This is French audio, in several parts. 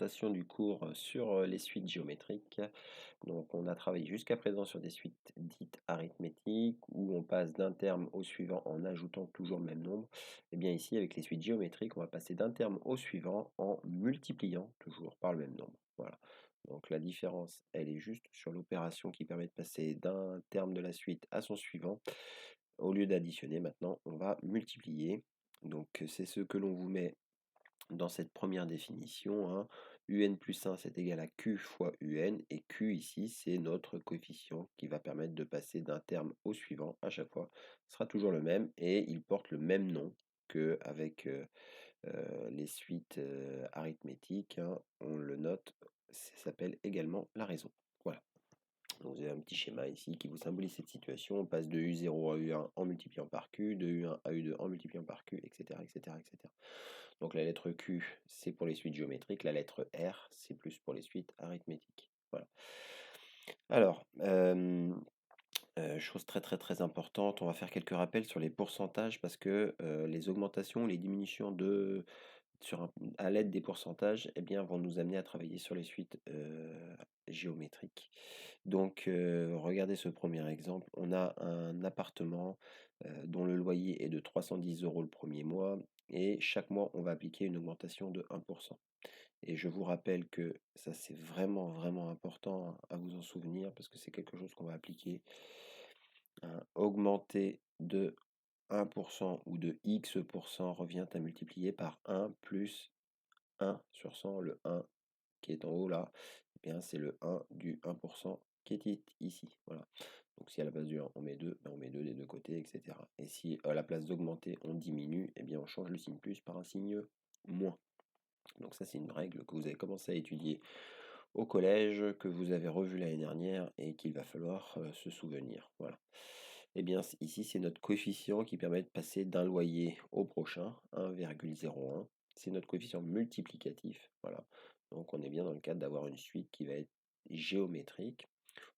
présentation du cours sur les suites géométriques. Donc, on a travaillé jusqu'à présent sur des suites dites arithmétiques où on passe d'un terme au suivant en ajoutant toujours le même nombre. Et bien ici, avec les suites géométriques, on va passer d'un terme au suivant en multipliant toujours par le même nombre. Voilà. Donc, la différence, elle est juste sur l'opération qui permet de passer d'un terme de la suite à son suivant. Au lieu d'additionner, maintenant, on va multiplier. Donc, c'est ce que l'on vous met dans cette première définition, hein. Un plus 1, c'est égal à Q fois UN, et Q ici, c'est notre coefficient qui va permettre de passer d'un terme au suivant à chaque fois. Ce sera toujours le même, et il porte le même nom qu'avec les suites arithmétiques, hein. On le note, ça s'appelle également la raison. Voilà. Donc, vous avez un petit schéma ici qui vous symbolise cette situation. On passe de U0 à U1 en multipliant par Q, de U1 à U2 en multipliant par Q, etc., etc., etc. Donc la lettre Q, c'est pour les suites géométriques. La lettre R, c'est plus pour les suites arithmétiques. Voilà. Alors, chose très très très importante, on va faire quelques rappels sur les pourcentages parce que les augmentations, les diminutions à l'aide des pourcentages, eh bien, vont nous amener à travailler sur les suites géométriques. Donc, regardez ce premier exemple. On a un appartement dont le loyer est de 310 € le premier mois et chaque mois, on va appliquer une augmentation de 1%. Et je vous rappelle que ça, c'est vraiment, vraiment important à vous en souvenir parce que c'est quelque chose qu'on va appliquer, hein. Augmenter de 1% ou de X% revient à multiplier par 1 plus 1 sur 100. Le 1 qui est en haut là, eh bien c'est le 1 du 1% qui est ici. Voilà. Donc si à la place du 1 on met 2, ben on met 2 des deux côtés, etc. Et si à la place d'augmenter on diminue, eh bien on change le signe plus par un signe moins. Donc ça c'est une règle que vous avez commencé à étudier au collège, que vous avez revu l'année dernière et qu'il va falloir se souvenir. Voilà. Eh bien ici c'est notre coefficient qui permet de passer d'un loyer au prochain, 1,01. C'est notre coefficient multiplicatif. Voilà. Donc on est bien dans le cadre d'avoir une suite qui va être géométrique.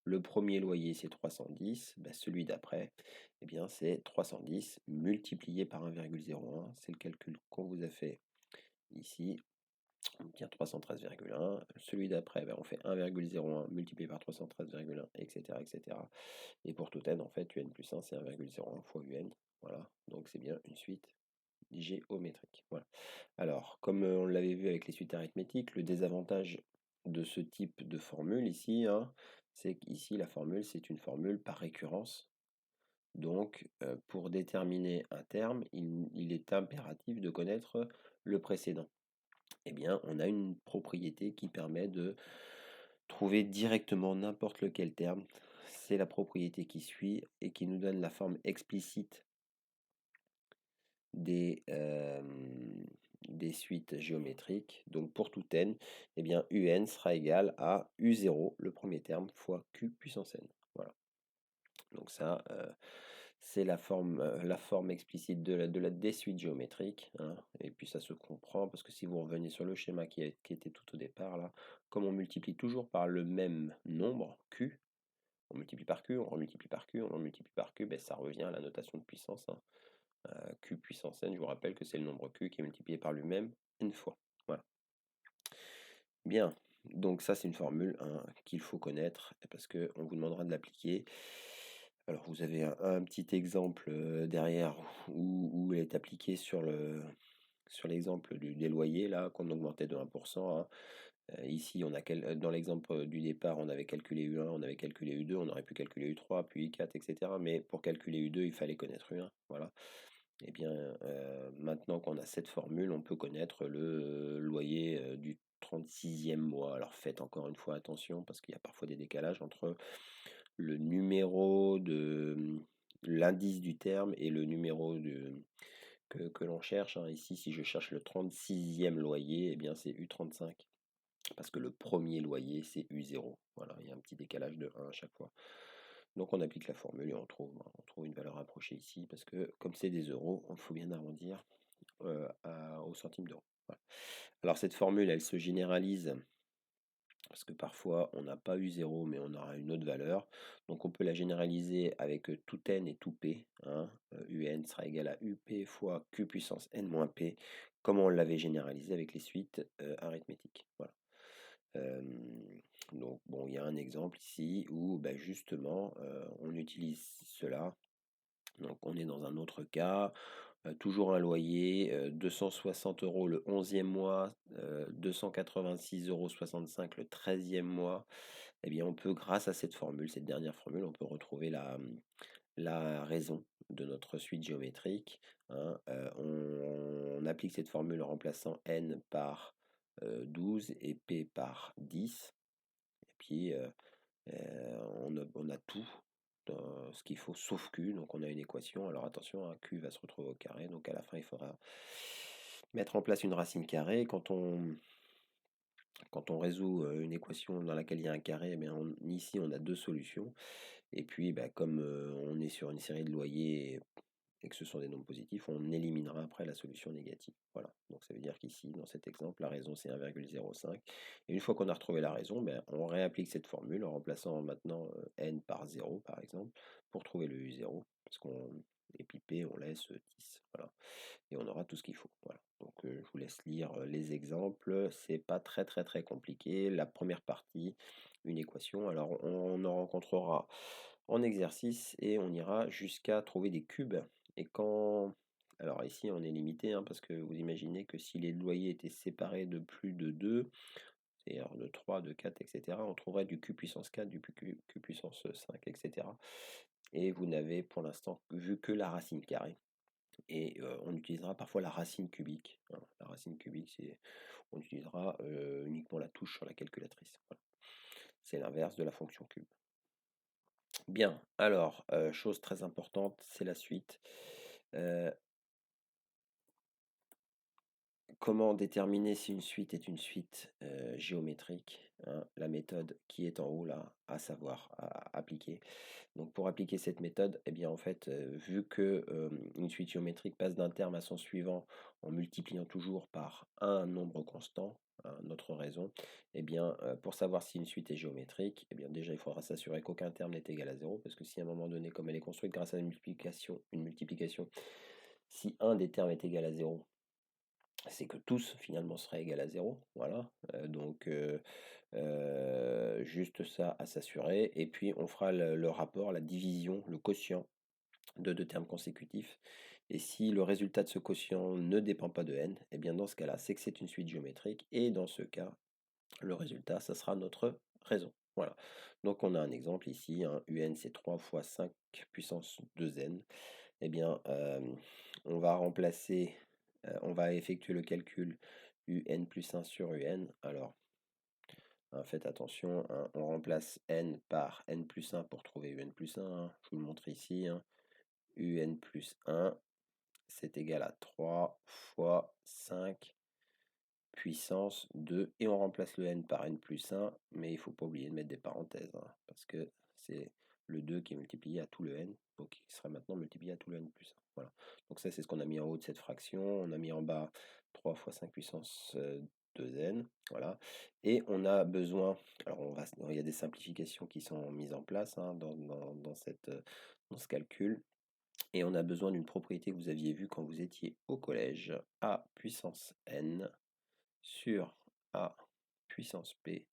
Le premier loyer, c'est 310. Ben, celui d'après, eh bien, c'est 310 multiplié par 1,01. C'est le calcul qu'on vous a fait ici. On obtient 313,1. Celui d'après, ben, on fait 1,01 multiplié par 313,1, etc., etc. Et pour tout n, en fait, un plus 1, c'est 1,01 fois un. Voilà. Donc c'est bien une suite géométrique. Voilà. Alors, comme on l'avait vu avec les suites arithmétiques, le désavantage de ce type de formule ici, hein, c'est qu'ici la formule, c'est une formule par récurrence. Donc, pour déterminer un terme, il est impératif de connaître le précédent. Eh bien, on a une propriété qui permet de trouver directement n'importe lequel terme. C'est la propriété qui suit et qui nous donne la forme explicite des, des suites géométriques. Donc pour tout n, eh bien un sera égal à u0, le premier terme, fois q puissance n. Voilà. Donc ça, c'est la forme explicite des suites géométriques, hein. Et puis ça se comprend parce que si vous revenez sur le schéma qui était tout au départ, là, comme on multiplie toujours par le même nombre, q, on multiplie par q, on remultiplie par q, on remultiplie par q, ben, ça revient à la notation de puissance, hein. Q puissance n, je vous rappelle que c'est le nombre q qui est multiplié par lui-même n fois. Voilà. Bien, donc ça c'est une formule, hein, qu'il faut connaître parce qu'on vous demandera de l'appliquer. Alors vous avez un petit exemple derrière où elle est appliquée sur l'exemple des loyers là qu'on augmentait de 1%, hein. Ici, dans l'exemple du départ, on avait calculé U1, on avait calculé U2, on aurait pu calculer U3, puis U4, etc. Mais pour calculer U2, il fallait connaître U1. Voilà. Eh bien, maintenant qu'on a cette formule, on peut connaître le loyer du 36e mois. Alors faites encore une fois attention parce qu'il y a parfois des décalages entre le numéro de l'indice du terme et le numéro que l'on cherche, hein. Ici, si je cherche le 36e loyer, eh bien c'est U35 parce que le premier loyer, c'est U0. Voilà, il y a un petit décalage de 1 à chaque fois. Donc on applique la formule et on trouve une valeur approchée ici, parce que comme c'est des euros, il faut bien arrondir au centime d'euro. Voilà. Alors cette formule, elle se généralise, parce que parfois on n'a pas U0, mais on aura une autre valeur. Donc on peut la généraliser avec tout n et tout p, hein. Un sera égal à up fois q puissance n moins p, comme on l'avait généralisé avec les suites arithmétiques. Voilà. Donc bon, il y a un exemple ici où bah, justement on utilise cela. Donc on est dans un autre cas, toujours un loyer, 260 € le 11e mois, 286,65 € le 13e mois. Eh bien, on peut, grâce à cette formule, cette dernière formule, on peut retrouver la raison de notre suite géométrique, hein. On applique cette formule en remplaçant n par 12 et p par 10. Et puis, on a tout dans ce qu'il faut sauf Q. Donc, on a une équation. Alors, attention, hein, Q va se retrouver au carré. Donc, à la fin, il faudra mettre en place une racine carrée. Quand on résout une équation dans laquelle il y a un carré, eh bien, ici, on a deux solutions. Et puis, bah, comme on est sur une série de loyers et que ce sont des nombres positifs, on éliminera après la solution négative. Voilà. Donc ça veut dire qu'ici, dans cet exemple, la raison c'est 1,05. Et une fois qu'on a retrouvé la raison, ben, on réapplique cette formule en remplaçant maintenant n par 0, par exemple, pour trouver le u0. Parce qu'on est pipé, on laisse 10. Voilà. Et on aura tout ce qu'il faut. Voilà. Donc je vous laisse lire les exemples. C'est pas très très très compliqué. La première partie, une équation. Alors on en rencontrera en exercice et on ira jusqu'à trouver des cubes. Et quand... Alors ici on est limité, hein, parce que vous imaginez que si les loyers étaient séparés de plus de 2, c'est-à-dire de 3, de 4, etc., on trouverait du q puissance 4, du q puissance 5, etc. Et vous n'avez pour l'instant vu que la racine carrée. Et on utilisera parfois la racine cubique, hein. La racine cubique, on utilisera uniquement la touche sur la calculatrice. Voilà. C'est l'inverse de la fonction cube. Bien, alors, chose très importante, c'est la suite. Comment déterminer si une suite est une suite géométrique, hein, la méthode qui est en haut là, à savoir à appliquer. Donc pour appliquer cette méthode, eh bien en fait, vu que une suite géométrique passe d'un terme à son suivant en multipliant toujours par un nombre constant, hein, notre raison, eh bien pour savoir si une suite est géométrique, eh bien déjà il faudra s'assurer qu'aucun terme n'est égal à 0, parce que si à un moment donné, comme elle est construite grâce à une multiplication, si un des termes est égal à 0, c'est que tous finalement seraient égaux à 0. Voilà. Donc juste ça à s'assurer. Et puis on fera le rapport, la division, le quotient de deux termes consécutifs. Et si le résultat de ce quotient ne dépend pas de n, et bien dans ce cas-là, c'est que c'est une suite géométrique. Et dans ce cas, le résultat, ça sera notre raison. Voilà. Donc on a un exemple ici, un un c'est 3 fois 5 puissance 2n. Eh bien, on va remplacer, on va effectuer le calcul un plus 1 sur un. Alors, hein, faites attention, hein, on remplace n par n plus 1 pour trouver un plus 1, hein. Je vous le montre ici, hein. Un plus 1, c'est égal à 3 fois 5 puissance 2. Et on remplace le n par n plus 1, mais il ne faut pas oublier de mettre des parenthèses, hein, parce que c'est le 2 qui est multiplié à tout le n, donc il sera maintenant multiplié à tout le n plus 1. Voilà. Donc ça, c'est ce qu'on a mis en haut de cette fraction. On a mis en bas 3 fois 5 puissance 2n. Voilà. Et on a besoin, alors il y a des simplifications qui sont mises en place, hein, dans ce calcul. Et on a besoin d'une propriété que vous aviez vue quand vous étiez au collège, a puissance n sur a puissance p,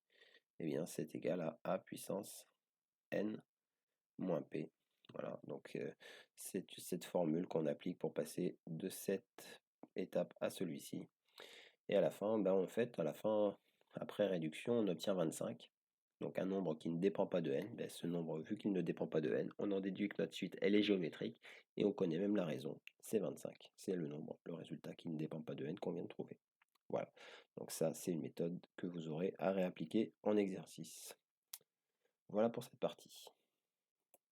eh bien c'est égal à a puissance n moins p. Voilà, donc c'est cette formule qu'on applique pour passer de cette étape à celui-ci. Et à la fin, ben, en fait, à la fin, après réduction, on obtient 25. Donc un nombre qui ne dépend pas de n, ben, ce nombre, vu qu'il ne dépend pas de n, on en déduit que notre suite, elle est géométrique, et on connaît même la raison, c'est 25. C'est le nombre, le résultat qui ne dépend pas de n qu'on vient de trouver. Voilà, donc ça c'est une méthode que vous aurez à réappliquer en exercice. Voilà pour cette partie.